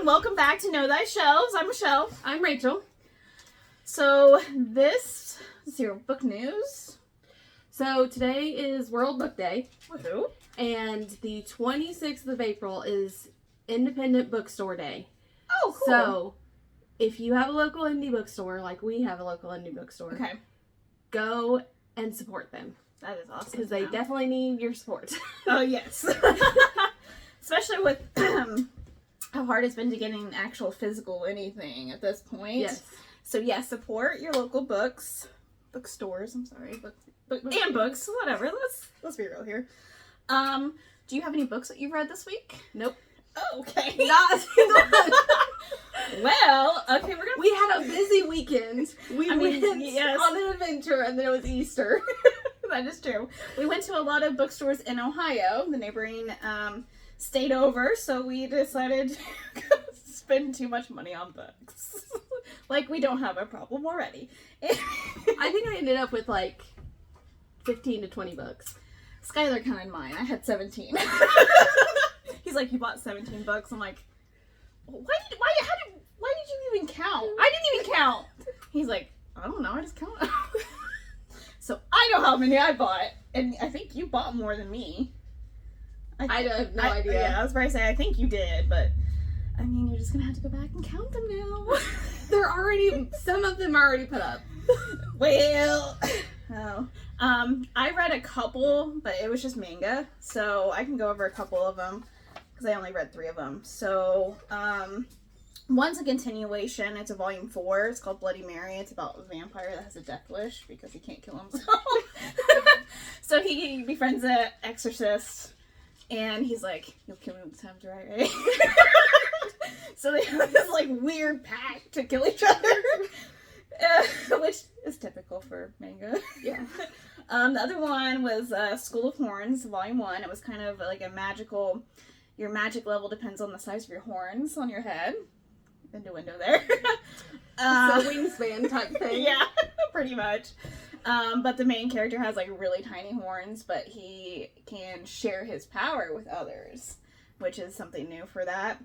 welcome back to Know Thy Shelves. I'm Michelle. I'm Rachel. So this is your book news. So today is World Book Day. Woohoo. And the 26th of April is Independent Bookstore Day. Oh, cool. So if you have a local indie bookstore, like we have a local indie bookstore, okay, go and support them. that is awesome. Because they definitely need your support. Oh, yes. Especially with how hard it's been to get an actual physical anything at this point. Yes. So, support your local bookstores. I'm sorry, and books, whatever. Let's be real here. Do you have any books that you've read this week? Nope. Oh, okay. Not a single one. Well, okay, We had a busy weekend. We went yes. on an adventure, and then it was Easter. That is true. We went to a lot of bookstores in Ohio, the neighboring state over, so we decided to spend too much money on books. Like we don't have a problem already. I think I ended up with like 15 to 20 books. Skylar counted mine. I had 17. He's like, you bought 17 books. I'm like, why did you even count? I didn't even count. He's like, I don't know. I just counted. So I know how many I bought, and I think you bought more than me. I have no idea. Yeah, I was about to say I think you did, but I mean, you're just gonna have to go back and count them now. Some of them are already put up. Well, I read a couple, but it was just manga, so I can go over a couple of them because I only read 3 of them. So, one's a continuation. It's a volume 4. It's called Bloody Mary. It's about a vampire that has a death wish because he can't kill himself. So he befriends an exorcist, and he's like, "You'll kill me when the time's right?" So they have this like weird pact to kill each other, which is typical for manga. Yeah. The other one was School of Horns, Volume 1. It was kind of like a magical. Your magic level depends on the size of your horns on your head. Window there. So wingspan type thing. Yeah, pretty much. But the main character has like really tiny horns, but he can share his power with others, which is something new for that.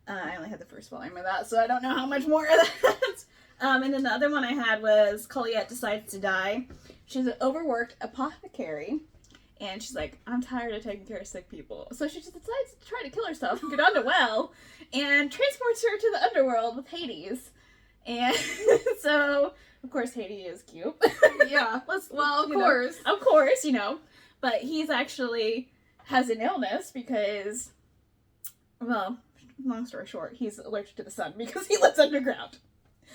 I only had the first volume of that, so I don't know how much more of that. And then the other one I had was Colliette Decides to Die. She's an overworked apothecary, and she's like, I'm tired of taking care of sick people. So she just decides to try to kill herself and get on the well, and transports her to the underworld with Hades. And so, of course, Hades is cute. Yeah. Of course, But he's actually has an illness because, well, long story short, he's allergic to the sun because he lives underground.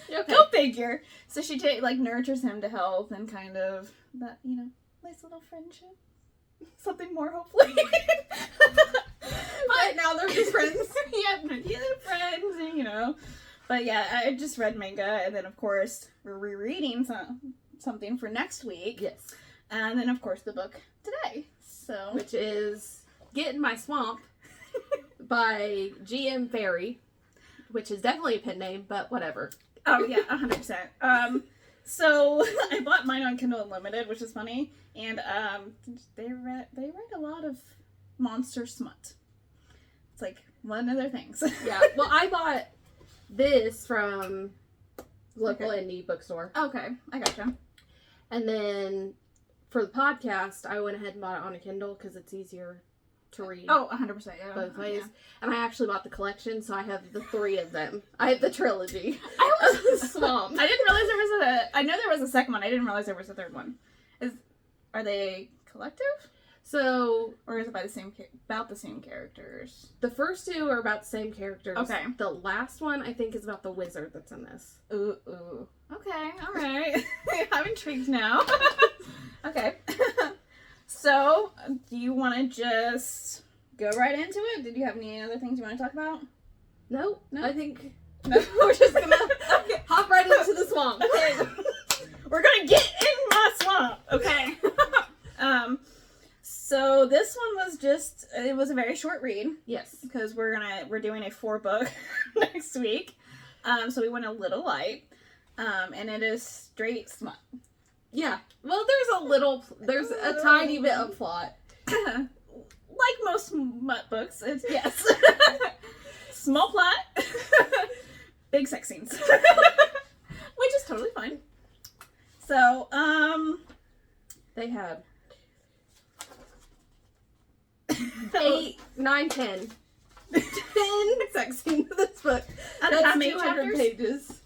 Okay. Go figure. So she nurtures him to health and kind of that, nice little friendship. Something more, hopefully. But now they're just friends. Yeah, they're friends, But yeah, I just read manga, and then of course we're rereading something for next week. Yes. And then of course the book today. So which is Get in My Swamp by G.M. Ferry, which is definitely a pen name, but whatever. Oh yeah, 100%. So I bought mine on Kindle Unlimited, which is funny, and they write a lot of monster smut. It's like one of their things. Yeah. Well, I bought this from local indie bookstore. Okay, I gotcha. And then for the podcast, I went ahead and bought it on a Kindle because it's easier to read. Oh, 100%, yeah. Both ways. Yeah. And I actually bought the collection, so I have the 3 of them. I have the trilogy. I was the Swamp. I didn't realize there was I know there was a second one. I didn't realize there was a third one. Are they collective? So, or is it by about the same characters? The first 2 are about the same characters. Okay. The last one, I think, is about the wizard that's in this. Ooh. Okay, alright. I'm intrigued now. Okay. So, do you want to just go right into it? Did you have any other things you want to talk about? No. No? I think No? we're just gonna hop right into the swamp. Okay. We're gonna get in my swamp, okay? So this one was it was a very short read. Yes. Because we're doing a 4-book next week. So we went a little light. And it is straight smut. Yeah. Well, there's a tiny bit of plot. Like most smut books, it's yes. Small plot. Big sex scenes. Which is totally fine. So, They had 8, 9, 10. 10 sex scenes in this book. That's how many 200 chapters? pages.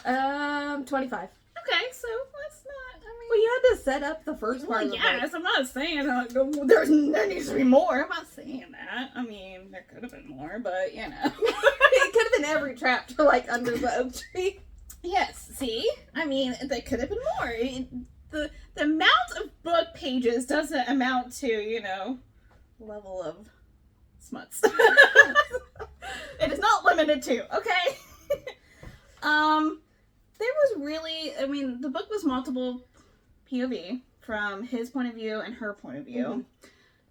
25. Okay, so that's not, Well, you had to set up the first part of the yes, book. I'm not saying there needs to be more. I'm not saying that. I mean, there could have been more, but you know. It could have been every chapter, like, under the oak tree. Yes, see? I mean, there could have been more. The amount of book pages doesn't amount to, you know, level of smuts. It is not limited to, okay? There was really, I mean, the book was multiple POV from his point of view and her point of view.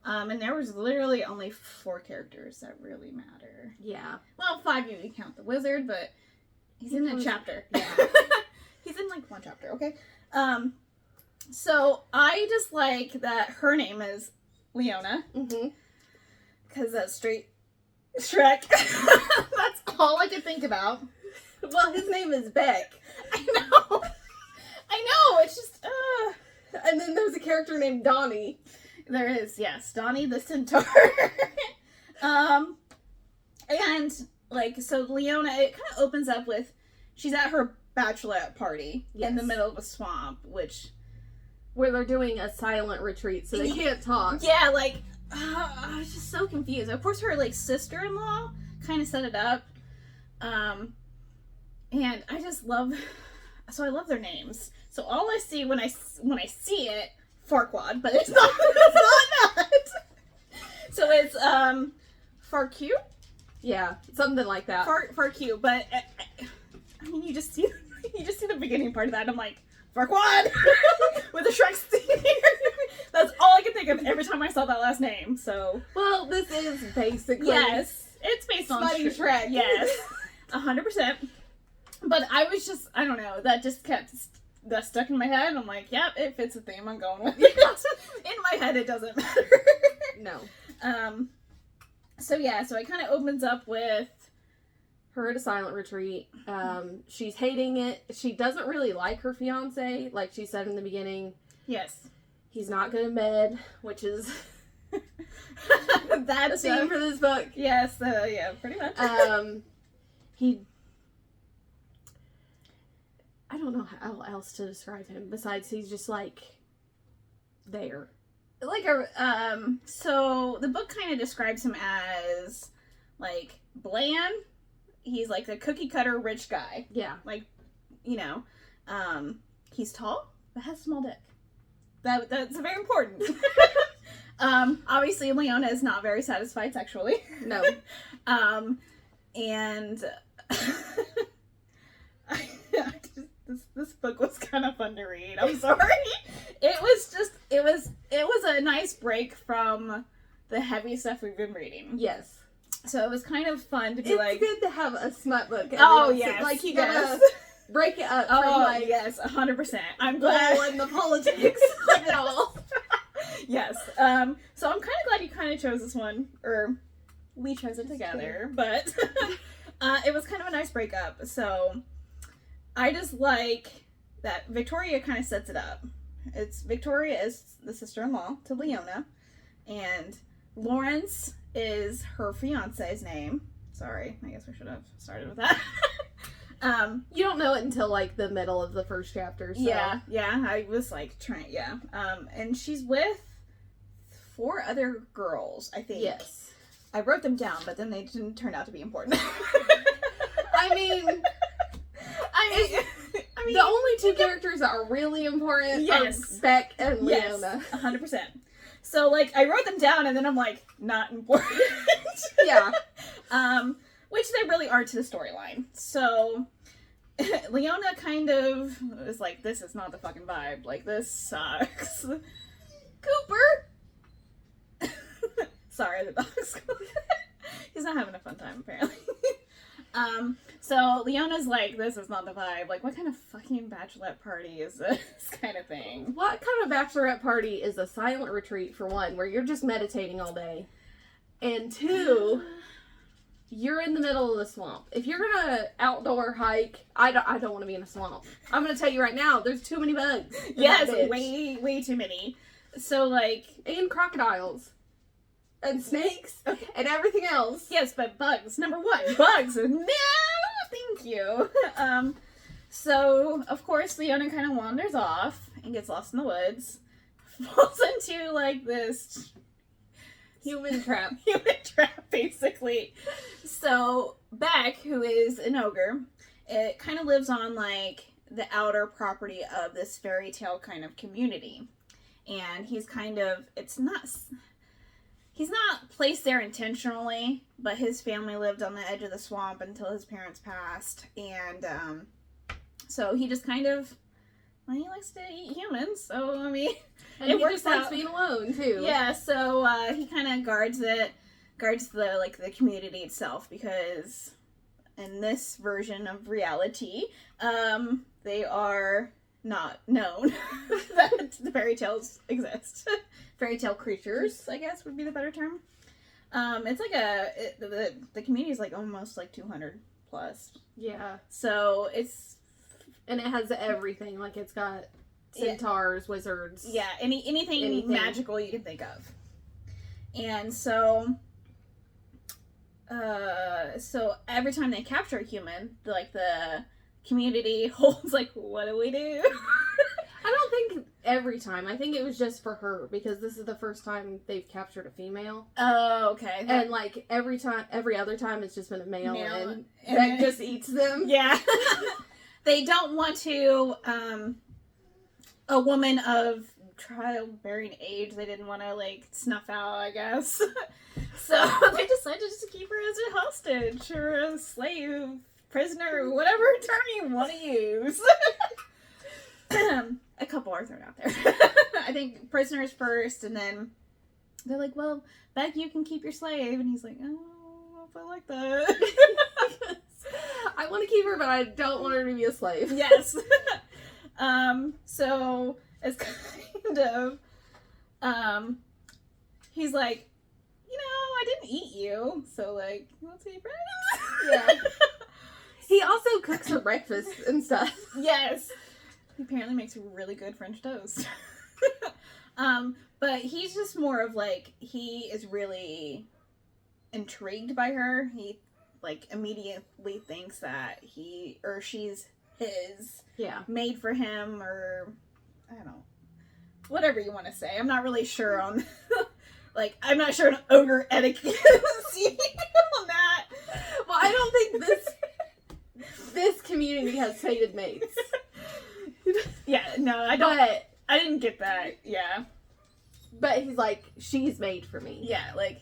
And there was literally only 4 characters that really matter. Yeah. Well, 5 if you count the wizard, but he's in a chapter. Yeah. He's in like 1 chapter, okay? So I just like that her name is Leona, Mm-hmm. because that's straight Shrek. That's all I could think about. Well, his name is Beck. I know. It's just, And then there's a character named Donnie. There is, yes. Donnie the Centaur. And, like, so Leona, it kind of opens up with, she's at her bachelorette party in the Yes. middle of a swamp, which, Where they're doing a silent retreat, so they can't talk. yeah, like, I was just so confused. Of course, her, like, sister-in-law kind of set it up. And I just love, so I love their names. So all I see when I see it, Farquaad, but it's not that. So it's, Farq? Yeah, something like that. Farq, but, I mean, you just see the beginning part of that, and I'm like, Farquaad! With a Shrek theme. That's all I could think of every time I saw that last name, so. Well, this is basically... Yes, it's based on Slutty Shrek. Yes, 100%. But I was just, I don't know, that just kept that stuck in my head. I'm like, yep, it fits the theme. I'm going with it. In my head, it doesn't matter. No. So yeah, so it kind of opens up with Her at a silent retreat. She's hating it. She doesn't really like her fiance. Like she said in the beginning, yes, he's not good in bed, which is that's the theme for this book. yes, yeah, pretty much. He... I don't know how else to describe him besides he's just like there. Like so the book kind of describes him as like bland. He's like a cookie cutter rich guy. Yeah. Like, you know, he's tall but has a small dick. That's very important. Obviously Leona is not very satisfied sexually. No. And this book was kind of fun to read. I'm sorry. It was a nice break from the heavy stuff we've been reading. Yes. So it was kind of fun to be It's like, good to have a smut book. every oh once in- yes, Like you yes. gotta break it up from Oh like yes, 100%. I'm bull glad. and the politics of it all. Yes. So I'm kind of glad you kind of chose this one, or we chose it together. But it was kind of a nice breakup. So I just like that Victoria kind of sets it up. It's Victoria is the sister-in-law to Leona, and Lawrence is her fiance's name. Sorry, I guess we should have started with that. You don't know it until like the middle of the first chapter. So. Yeah, I was like trying, yeah. And she's with 4 other girls, I think. Yes. I wrote them down, but then they didn't turn out to be important. I mean, the only 2 characters that are really important Yes. are Beck and yes, Leona. 100%. So, like, I wrote them down, and then I'm like, not important. Yeah. Which they really are to the storyline. So, Leona kind of is like, this is not the fucking vibe. Like, this sucks. Cooper! Sorry, the dog's he's not having a fun time, apparently. So Leona's like, this is not the vibe. Like, what kind of fucking bachelorette party is this kind of thing? What kind of bachelorette party is a silent retreat, for one, where you're just meditating all day? And 2, you're in the middle of the swamp. If you're gonna outdoor hike, I don't want to be in a swamp. I'm gonna tell you right now, there's too many bugs. Yes, way too many. So like, and crocodiles. And snakes. And everything else. Yes, but bugs. Number one, bugs. No, thank you. So, of course, Leona kind of wanders off and gets lost in the woods. Falls into, like, this human trap. Human trap, basically. So, Beck, who is an ogre, it kind of lives on, like, the outer property of this fairy tale kind of community. And he's kind of, he's not placed there intentionally, but his family lived on the edge of the swamp until his parents passed. And so he just kind of, well, he likes to eat humans. So, I mean, and it works out being alone, too. Yeah, so he kind of guards the community itself, because in this version of reality, they are not known that the fairy tales exist. Fairy tale creatures, I guess, would be the better term. It's like the community is like almost like 200 plus. Yeah. So it's, and it has everything. Like, it's got centaurs, wizards. Yeah, anything magical you can think of. And so every time they capture a human, the community holds like, what do we do? I don't think every time. I think it was just for her, because this is the first time they've captured a female. Oh, okay. And like every other time it's just been a male. And that just eats them. Yeah. They don't want to, a woman of childbearing age, they didn't want to like snuff out, I guess. So they decided just to keep her as a hostage or a slave, prisoner, whatever term you want to use. A couple are thrown out there. I think prisoners first, and then they're like, well, Beck, you can keep your slave. And he's like, oh, if I like that. I want to keep her, but I don't want her to be a slave. Yes. So it's kind of, he's like, I didn't eat you, so like, let's be friends. Yeah. He also cooks her breakfast and stuff. Yes. He apparently makes really good French toast. But he's just more of like, he is really intrigued by her. He like immediately thinks that he or she's his. Yeah. Made for him, or I don't know. Whatever you want to say. I'm not really sure on like, I'm not sure on ogre etiquette on that. Well, I don't think this community has fated mates. Yeah, no, I don't. But I didn't get that. Yeah. But he's like, she's made for me. Yeah, like,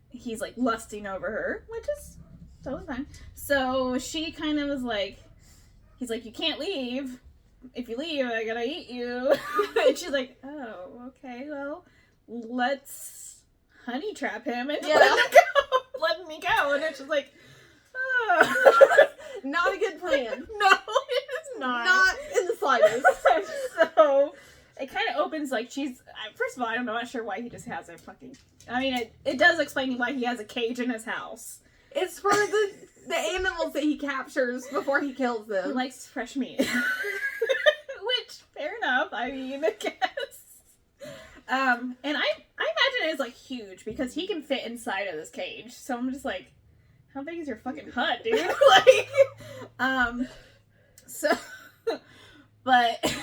he's like lusting over her, which is totally fine. So she kind of is like, he's like, you can't leave. If you leave, I gotta eat you. And she's like, oh, okay, well, let's honey trap him and let me go. And it's just like, oh. Not a good plan. No, it is not. Not in the slightest. So it kind of opens like first of all, I'm not sure why he just has a fucking, I mean, it does explain why he has a cage in his house. It's for the animals that he captures before he kills them. He likes fresh meat. Which, fair enough, I mean, I guess. And I imagine it's like huge, because he can fit inside of this cage. So I'm just like, how big is your fucking hut, dude? Like, so, but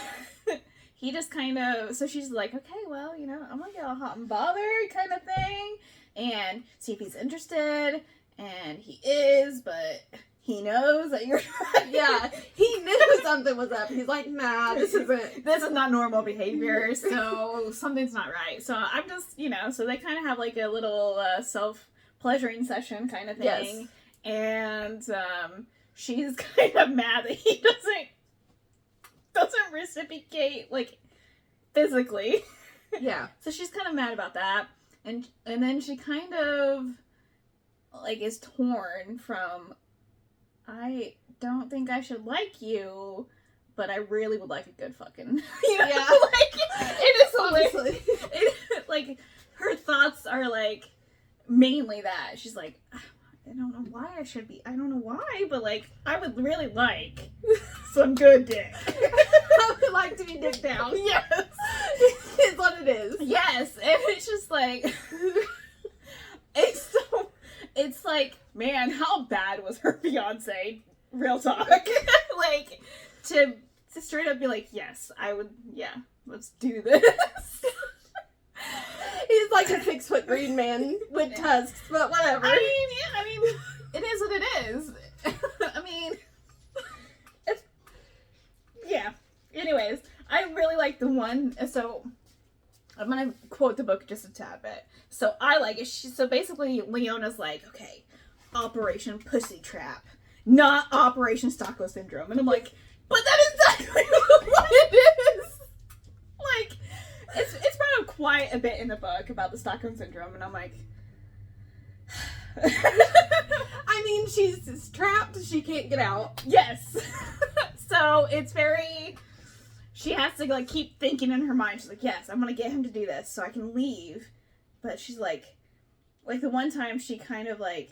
he just kind of, so she's like, okay, well, I'm gonna get all hot and bothered kind of thing, and see if he's interested, and he is, but he knows that you're yeah, he knew something was up. He's like, nah, this is not normal behavior, so something's not right. So I'm just, so they kind of have like a little self-pleasuring session kind of thing. Yes. And she's kind of mad that he doesn't reciprocate, like, physically. Yeah. So she's kind of mad about that. And then she kind of, like, is torn from, I don't think I should like you, but I really would like a good fucking. Yeah. Like, it is honestly. Like, her thoughts are, like, mainly that. She's like, don't know why I should be. I don't know why, but like I would really like some good dick. I would like to be dick down. Yes, Is what it is. yes, and it's just like it's like, man, how bad was her fiance? Real talk. Like to straight up be like, yes, I would. Yeah, let's do this. He's like a 6-foot green man with tusks, but whatever. I mean, yeah, I mean, it is what it is. I mean, it's, yeah. Anyways, I really like the one. So I'm gonna quote the book just a tad bit. So I like it. So basically, Leona's like, okay, Operation Pussy Trap, not Operation Stockholm Syndrome, and I'm like, but that is exactly what it is. Like, it's brought up quite a bit in the book about the Stockholm Syndrome, and I'm like, I mean, she's trapped. She can't get out. yes. So it's very, she has to like keep thinking in her mind. She's like, yes, I'm gonna get him to do this so I can leave. But she's like the one time she kind of like,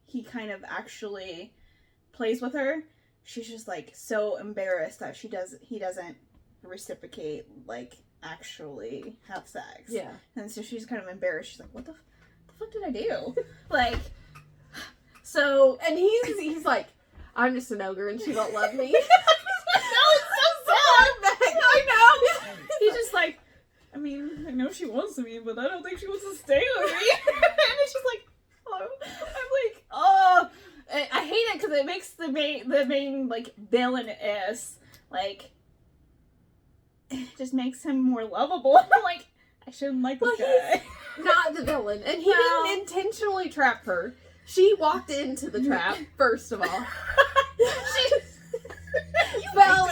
he kind of actually plays with her. She's just like so embarrassed that he doesn't reciprocate, like actually have sex. Yeah. And so she's kind of embarrassed. She's like, what the fuck did I do? Like, so. And he's like, I'm just an ogre and she won't love me. No, it's so sad. I know. He's just like, I mean, I know she wants me, but I don't think she wants to stay with me. And it's just like, oh. I'm like, oh. I hate it because it makes the main like villainess, like, it just makes him more lovable. I'm like, I shouldn't like this guy. Not the villain. And he No. didn't intentionally trap her. She walked into the trap, first of all. She fell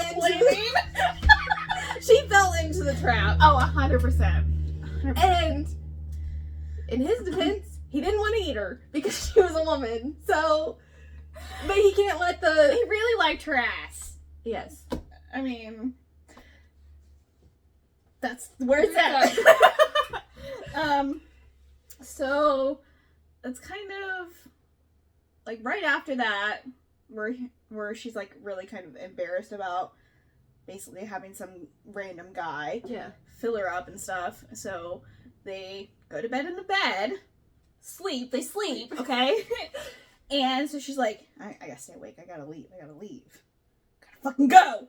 she fell into the trap. Oh, 100%. And in his defense, he didn't want to eat her because she was a woman. So, but he can't let He the... really liked her ass. Yes. I mean, that's where it's at. So it's kind of like right after that where she's like really kind of embarrassed about basically having some random guy Yeah. fill her up and stuff. So they go to bed in the bed, they sleep, okay? And so she's like, I gotta stay awake, I gotta leave. Gotta fucking go!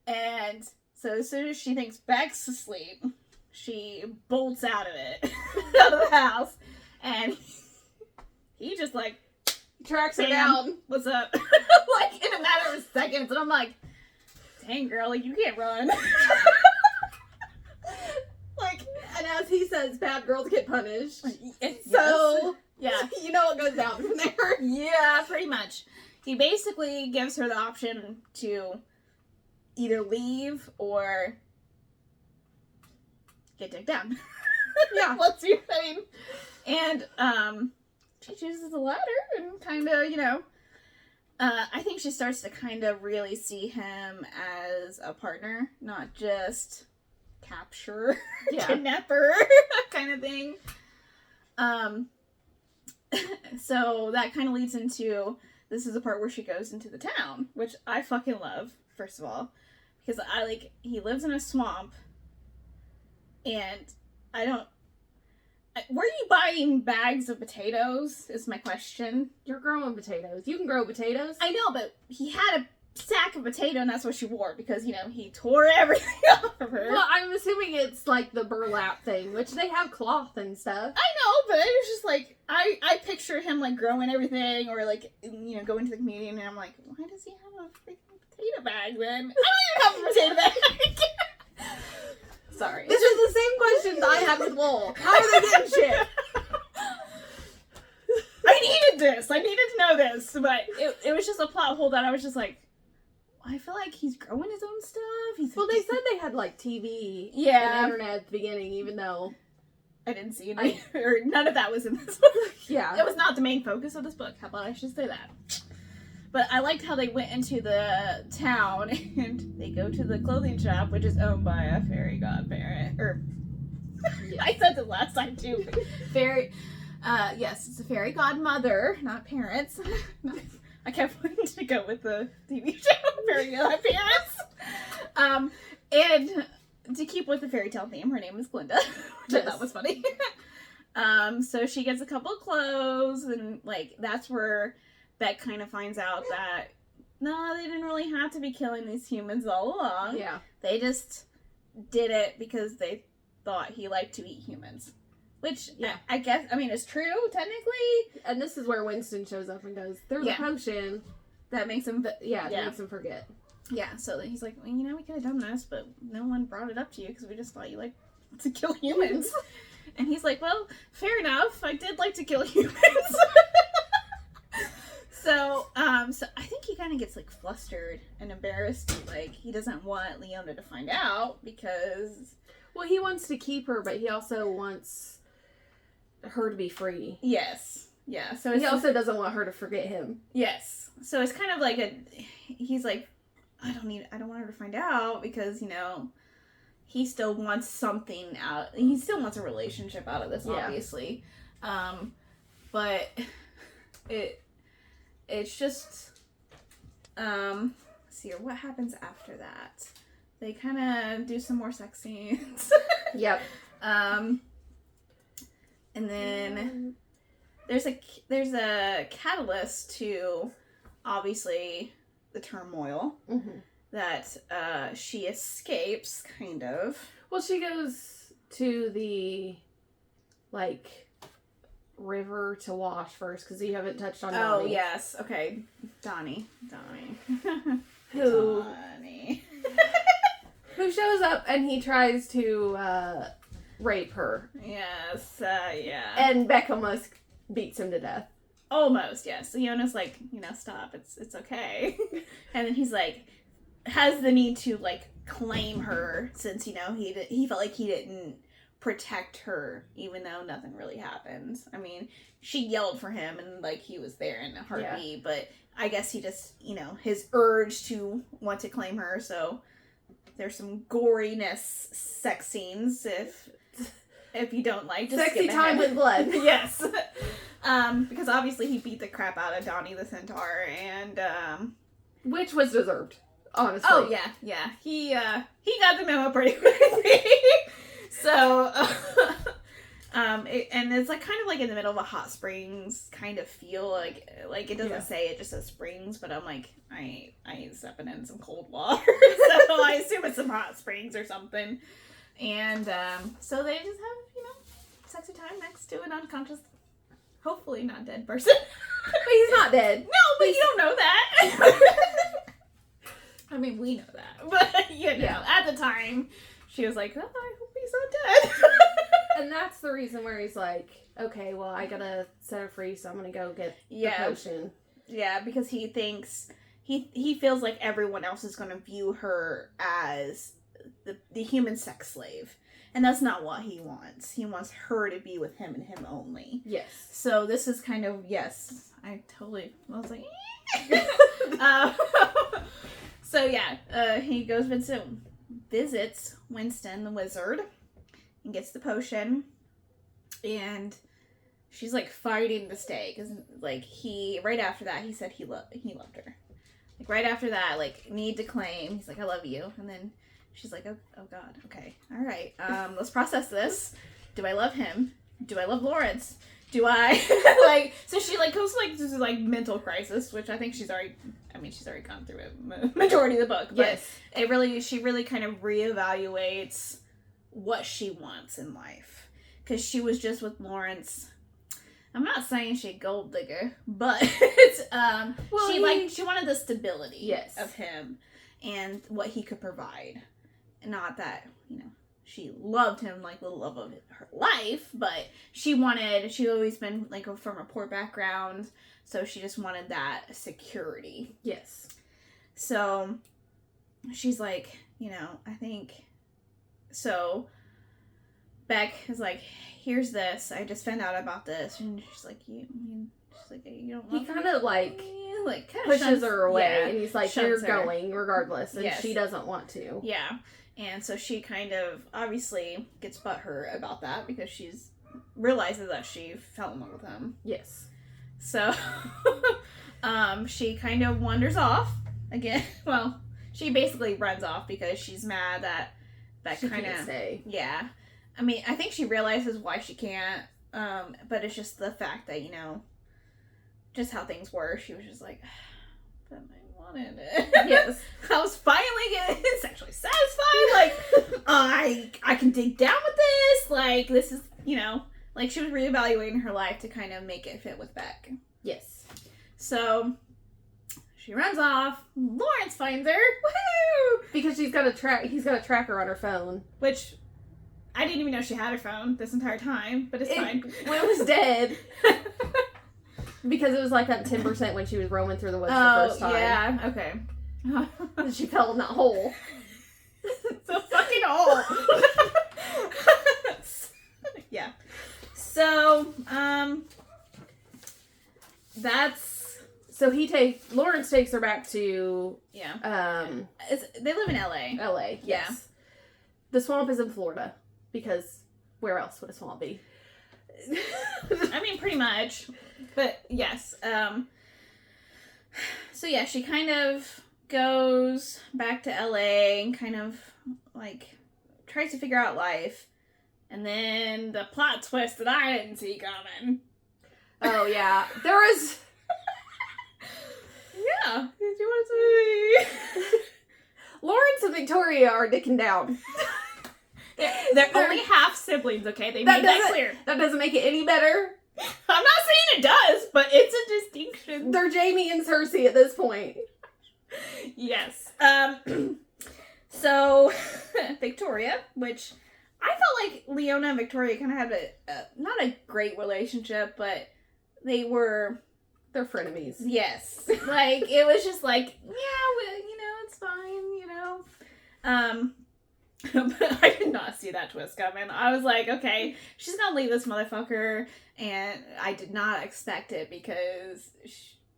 And so as soon as she thinks Beck's asleep, she bolts out of it, out of the house, and he just like Tracks her bam, down. what's up? Like in a matter of seconds, and I'm like, dang girl, like you can't run. Like, And as he says, bad girls get punished. yes. So, Yeah. you know what goes down from there. Yeah, pretty much. He basically gives her the option to either leave or get dick down. Yeah. What's your thing? And she chooses the latter and kind of, you know, I think she starts to kind of really see him as a partner, not just capture, Yeah. kidnapper kind of thing. So that kind of leads into, this is the part where she goes into the town, which I fucking love, first of all, because he lives in a swamp, and where are you buying bags of potatoes, is my question. You're growing potatoes. You can grow potatoes. I know, but he had a sack of potato, and that's what she wore, because, you know, he tore everything off of her. Well, I'm assuming it's like the burlap thing, which they have cloth and stuff. I know, but it was just like, I picture him like growing everything, or like, you know, going to the community, and I'm like, why does he have a freaking potato bag then? I don't even have a potato bag. Sorry. This is the same questions I had with Lowell. How are they getting shit? I needed this. I needed to know this, but it was just a plot hole that I was just like, I feel like he's growing his own stuff. Well, they said they had like TV Yeah. and internet at the beginning, even though... I didn't see any, or none of that was in this book. Yeah. It was not the main focus of this book. How about I should say that? But I liked how they went into the town and they go to the clothing shop, which is owned by a fairy godparent. Or Yeah. I said it last time too. Fairy. Yes, it's a fairy godmother, not parents. I kept wanting to go with the TV show, fairy godparents. And to keep with the fairy tale theme, her name is Glinda, which I thought was funny. So she gets a couple of clothes, and like that's where Beck kind of finds out that no, they didn't really have to be killing these humans all along. Yeah. They just did it because they thought he liked to eat humans. Which, yeah. I guess, I mean, it's true, technically. And this is where Winston shows up and goes, there's a potion. That makes him... That makes him forget. Yeah, so he's like, well, we could have done this, but no one brought it up to you because we just thought you liked to kill humans. And he's like, well, fair enough. I did like to kill humans. So I think he kind of gets, like, flustered and embarrassed. Like, he doesn't want Leona to find out because... Well, he wants to keep her, but he also wants her to be free. Yes. Yeah. So he also doesn't want her to forget him. Yes. So it's kind of like he's like, I don't want her to find out because, he still wants something out. He still wants a relationship out of this, obviously. But it's just, let's see here, what happens after that? They kind of do some more sex scenes. Yep. And then there's a catalyst to, obviously, the turmoil that she escapes, kind of. Well, she goes to the, like, river to wash first, because you haven't touched on Donnie. Oh, yes. Okay. Donnie. Who... Donnie. Who shows up and he tries to rape her. Yes, yeah. And Beck almost beats him to death. Almost, yes. Leona's like, stop, it's okay. And then he's like, has the need to, like, claim her since, he felt like he didn't protect her even though nothing really happened. I mean, she yelled for him and, like, he was there in a heartbeat, but I guess he just, his urge to want to claim her, so... There's some goriness sex scenes if you don't like just sexy time with blood. Yes. Because obviously he beat the crap out of Donnie the Centaur and which was deserved, honestly. Oh yeah. He got the memo pretty quickly. So and it's like kind of like in the middle of a hot springs kind of feel like it doesn't say, it just says springs, but I'm like I ain't stepping in some cold water, so I assume it's some hot springs or something. And so they just have sexy time next to an unconscious, hopefully not dead person. But he's not dead. No, but you don't know that. I mean, we know that, but at the time she was like, oh, I hope he's not dead. And that's the reason where he's like, okay, well, I gotta set her free, so I'm gonna go get the potion. Yeah, because he thinks, he feels like everyone else is gonna view her as the human sex slave. And that's not what he wants. He wants her to be with him and him only. Yes. So this is kind of, I was like, so yeah, he goes visits Winston the wizard and gets the potion, and she's like fighting to stay because like right after that he said he loved her, like right after that, like need to claim, he's like, I love you, and then she's like, oh god, okay, all right, let's process this. Do I love him? Do I love Lawrence? Do I like, so she like goes like this is like mental crisis, which I think she's already gone through a majority of the book, but she really kind of reevaluates what she wants in life, because she was just with Lawrence. I'm not saying she a gold digger, but she wanted the stability of him and what he could provide, not that she loved him like the love of her life, but she's always been like from a poor background, so she just wanted that security. Yes. So she's like, I think so. Beck is like, here's this. I just found out about this, and she's like, you don't. He kind of like pushes her away, and he's like, you're going regardless, and she doesn't want to. Yeah, and so she kind of obviously gets butthurt about that because she's realizes that she fell in love with him. Yes. So, she kind of wanders off again. Well, she basically runs off because she's mad that She kind can't of, stay. yeah. I mean, I think she realizes why she can't, but it's just the fact that, just how things were. She was just like, but I wanted it. Yes. I was finally getting sexually satisfied. Like, I can dig down with this. Like, this is, like she was reevaluating her life to kind of make it fit with Beck. Yes. So she runs off. Lawrence finds her. Woohoo! Because he's got a tracker on her phone. Which I didn't even know she had her phone this entire time, but it's fine. When it was dead. Because it was like that 10% when she was roaming through the woods the first time. Yeah, okay. And she fell in that hole. It's a fucking hole. Yeah. So, that's... So Lawrence takes her back to, Yeah. They live in LA. LA. Yeah. Yes. The swamp is in Florida. Because where else would a swamp be? I mean, pretty much. But, yes. So, yeah, she kind of goes back to LA and kind of, like, tries to figure out life. And then the plot twist that I didn't see coming. Oh, yeah. There was... Yeah. Did you want to say? Lawrence and Victoria are dicking down. They're only half siblings, okay? They made that clear. That doesn't make it any better. I'm not saying it does, but it's a distinction. They're Jamie and Cersei at this point. Yes. So, Victoria, which I felt like Leona and Victoria kind of had not a great relationship, but they're frenemies. Yes. Like, it was just like, yeah, it's fine, But I did not see that twist coming. I was like, okay, she's gonna leave this motherfucker, and I did not expect it because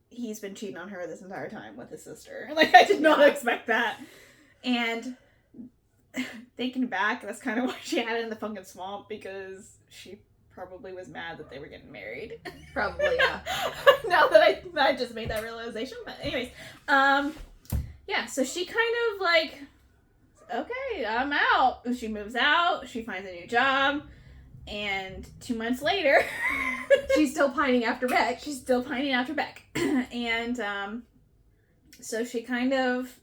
he's been cheating on her this entire time with his sister. Like, I did not expect that. And thinking back, that's kind of why she had it in the fucking swamp, because she probably was mad that they were getting married. Probably, yeah. Now that I just made that realization. But anyways, yeah, so she kind of like, okay, I'm out. She moves out, she finds a new job, and 2 months later, she's still pining after Beck. And, so she kind of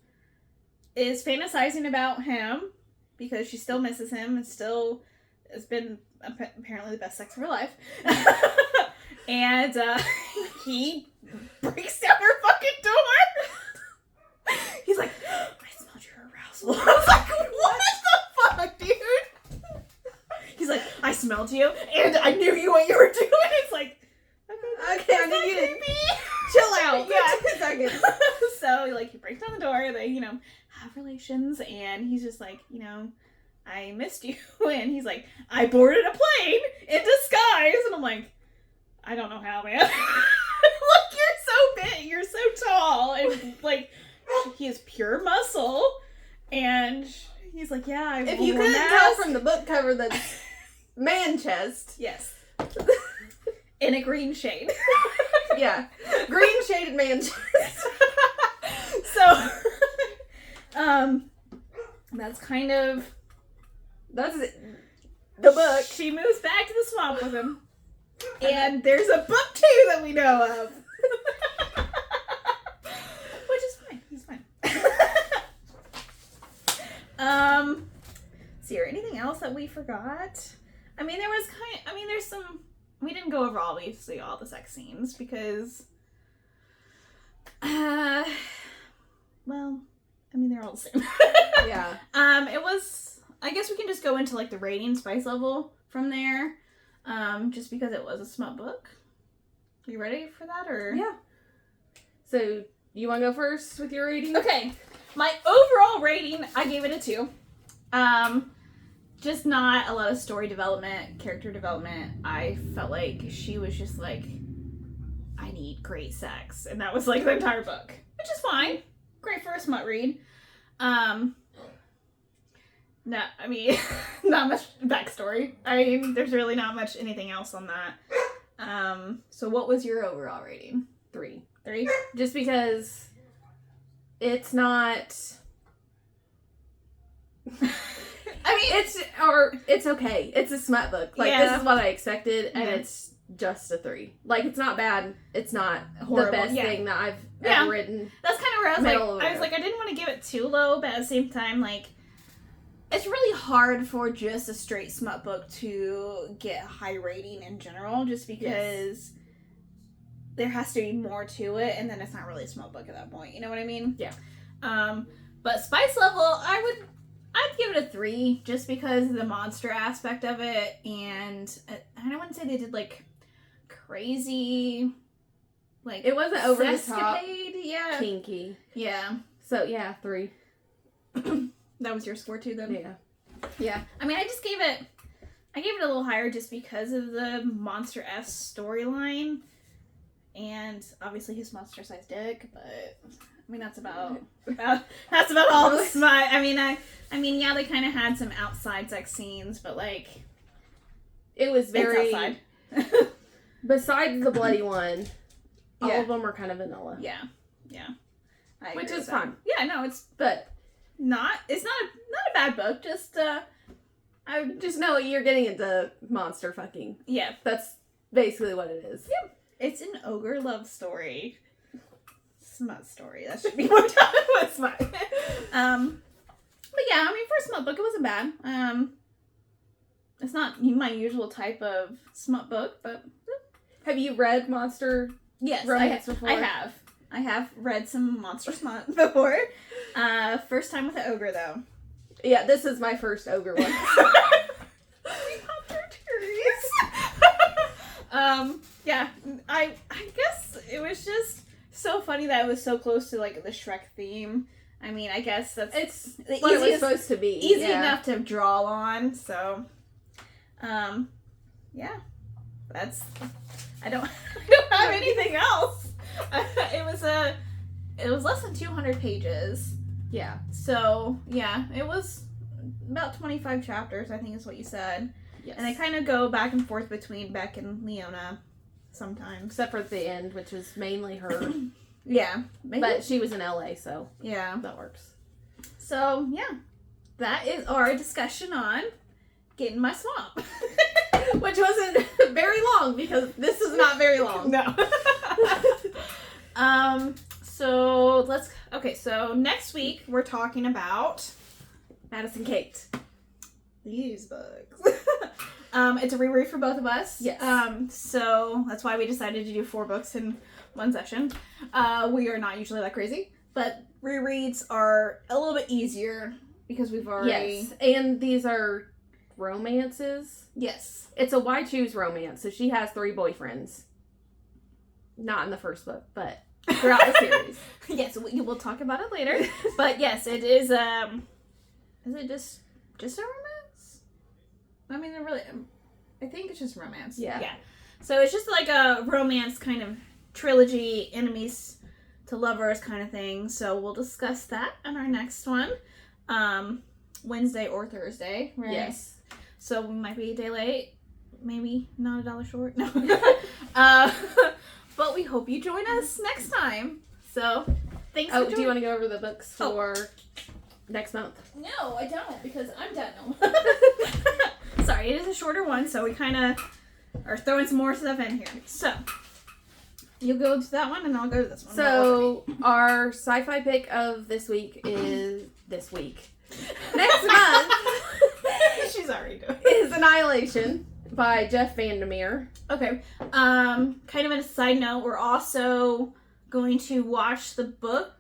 is fantasizing about him, because she still misses him, and still has been apparently the best sex of her life. And, he breaks down her fucking door. He's like, I smelled your arousal. I was like, what the fuck, dude? He's like, I smelled you, and I knew what you were doing. It's like, okay, I knew you didn't. Chill out. Yeah, 2 seconds. So, like, he breaks down the door, they, have relations, and he's just like, I missed you. And he's like, I boarded a plane in disguise. And I'm like, I don't know how, man. Look, you're so big, you're so tall, and, like, he is pure muscle. And he's like, yeah, If you couldn't tell from the book cover, that's man chest. Yes. In a green shade. Yeah. Green shaded man chest. So, that's kind of... That's it. The book. She moves back to the swamp with him. And there's a book, too, that we know of. Which is fine. It's fine. See, or anything else that we forgot? I mean, there's some... We didn't go over, obviously, all the sex scenes, because... they're all the same. Yeah. It was... I guess we can just go into, like, the rating spice level from there. Just because it was a smut book. Are you ready for that, or? Yeah. So, you want to go first with your rating? Okay. My overall rating, I gave it a 2. Just not a lot of story development, character development. I felt like she was just like, I need great sex. And that was, like, the entire book. Which is fine. Great for a smut read. No, I mean, not much backstory. I mean, there's really not much anything else on that. So what was your overall rating? 3. 3? Just because it's not. I mean, it's okay. It's a smut book. Like, Yeah. this is what I expected, and Yeah. it's just a 3. Like, it's not bad. It's not Horrible. the best Yeah. thing that I've Yeah. ever written. That's kind of where I was Middle like, of it. I didn't want to give it too low, but at the same time, like, it's really hard for just a straight smut book to get a high rating in general, just because there has to be more to it, and then it's not really a smut book at that point. You know what I mean? Yeah. But spice level, I'd give it a 3, just because of the monster aspect of it, and I don't want to say they did like crazy, like It wasn't over the top, sescapade. Yeah. kinky. Yeah. So, yeah, 3. That was your score too, then? Yeah. Yeah. I mean, I gave it a little higher just because of the Monster-esque storyline. And obviously his monster-sized dick, but I mean that's about all the smut. I mean, yeah, they kind of had some outside sex scenes, but like It was very. it's outside. Besides the bloody one, all Yeah. of them were kind of vanilla. Yeah. I Which agree is with that. fine. Yeah, no, it's But not a bad book, just I just know you're getting into monster fucking. yeah. That's basically what it is. It's an ogre love story. Smut story. That should be more done with smut. But yeah, I mean, for a smut book, it wasn't bad. It's not my usual type of smut book, but Have you read Monster yes, Romance before? I have. I have read some monster smut before. First time with an ogre, though. Yeah, this is my first ogre one. Yeah, I guess it was just so funny that it was so close to like the Shrek theme. I mean, I guess that's It's the what it was easiest, supposed to be. easy yeah. enough to draw on. So, yeah, that's I don't have anything else. It was less than 200 pages. Yeah. So yeah, it was about 25 chapters, I think is what you said. Yes. And they kind of go back and forth between Beck and Leona sometimes. Except for the end, which was mainly her. Yeah. Maybe. But she was in LA, so yeah. that works. So, yeah. That is our discussion on Getting My Swamp. Which wasn't very long because this is not very long. No. So next week we're talking about Madison Kate. these books. It's a reread for both of us. Yes. So that's why we decided to do 4 books in one session. We are not usually that crazy, but rereads are a little bit easier because we've already. Yes. And these are romances. Yes. It's a why choose romance. So she has 3 boyfriends. Not in the first book, but throughout the series. Yes, we'll talk about it later. But yes, it is. Is it just a romance? I mean, I think it's just romance. Yeah. Yeah. So it's just like a romance kind of trilogy, enemies to lovers kind of thing. So we'll discuss that on our next one, Wednesday or Thursday. Right? Yes. So we might be a day late, maybe not $1 short. No. But we hope you join us next time. So thanks. Oh, for do you want to go over the books for next month? No, I don't, because I'm done. Sorry, it is a shorter one, so we kind of are throwing some more stuff in here. So, you'll go to that one, and I'll go to this one. So, our sci-fi pick of this week is this week. Next month She's already doing is Annihilation by Jeff Vandermeer. Okay. Kind of a side note, we're also going to watch the book.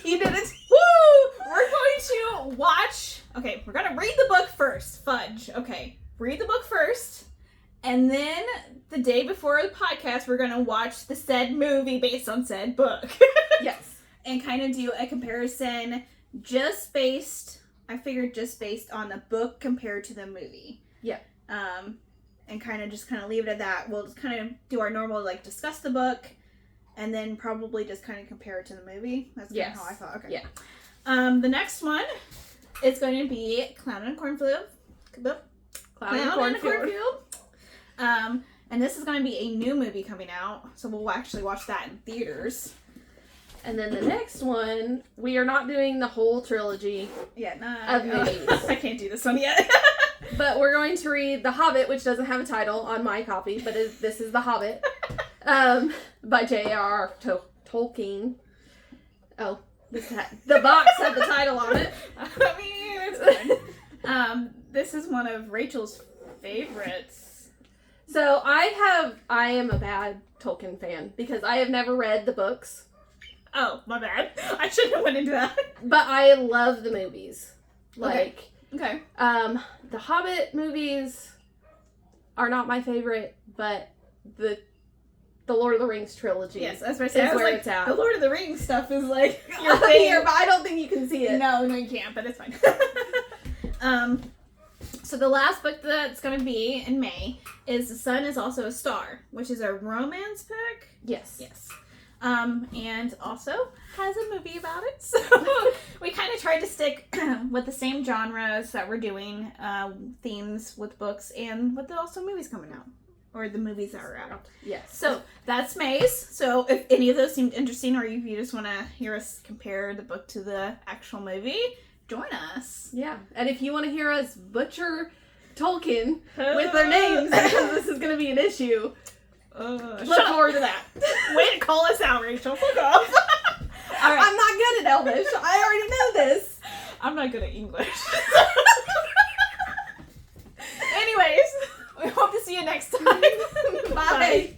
You did it. Woo! We're going to watch. Okay, we're gonna read the book first. Fudge. Okay, read the book first, and then the day before the podcast, we're gonna watch the said movie based on said book. Yes. And kind of do a comparison, just based on the book compared to the movie. Yeah. And kind of leave it at that. We'll just kind of do our normal, like, discuss the book, and then probably just kind of compare it to the movie. That's kind of how I thought. Okay. Yeah. The next one it's going to be Clown in a Cornfield. Clown in a Cornfield. And this is going to be a new movie coming out, so we'll actually watch that in theaters. And then the next one, we are not doing the whole trilogy, Yeah, Of movies. I can't do this one yet. but we're going to read The Hobbit, which doesn't have a title on my copy, but this is The Hobbit, by J.R.R. Tolkien. Oh, the box had the title on it. I mean, it's fine. This is one of Rachel's favorites. So I am a bad Tolkien fan because I have never read the books, Oh, my bad. I shouldn't have went into that. but I love the movies. Like, Okay. the Hobbit movies are not my favorite, but the Lord of the Rings trilogy. Yes, that's what I said. Is I was where like, it's at. the Lord of the Rings stuff is like your Up thing. here, but I don't think you can see it. No, you can't, but it's fine. So the last book that's going to be in May is The Sun is Also a Star, which is a romance book. Yes. Yes. And also has a movie about it. So we kind of tried to stick with the same genres that we're doing, themes with books and with also movies coming out. Or the movies that are out. Yes. So that's May's. So if any of those seemed interesting, or if you just want to hear us compare the book to the actual movie, join us. Yeah. And if you want to hear us butcher Tolkien with their names, because this is going to be an issue, look forward to that. Way to call us out, Rachel. Fuck off. All right. I'm not good at Elvish. I already know this. I'm not good at English. Anyways, we hope to see you next time. Bye.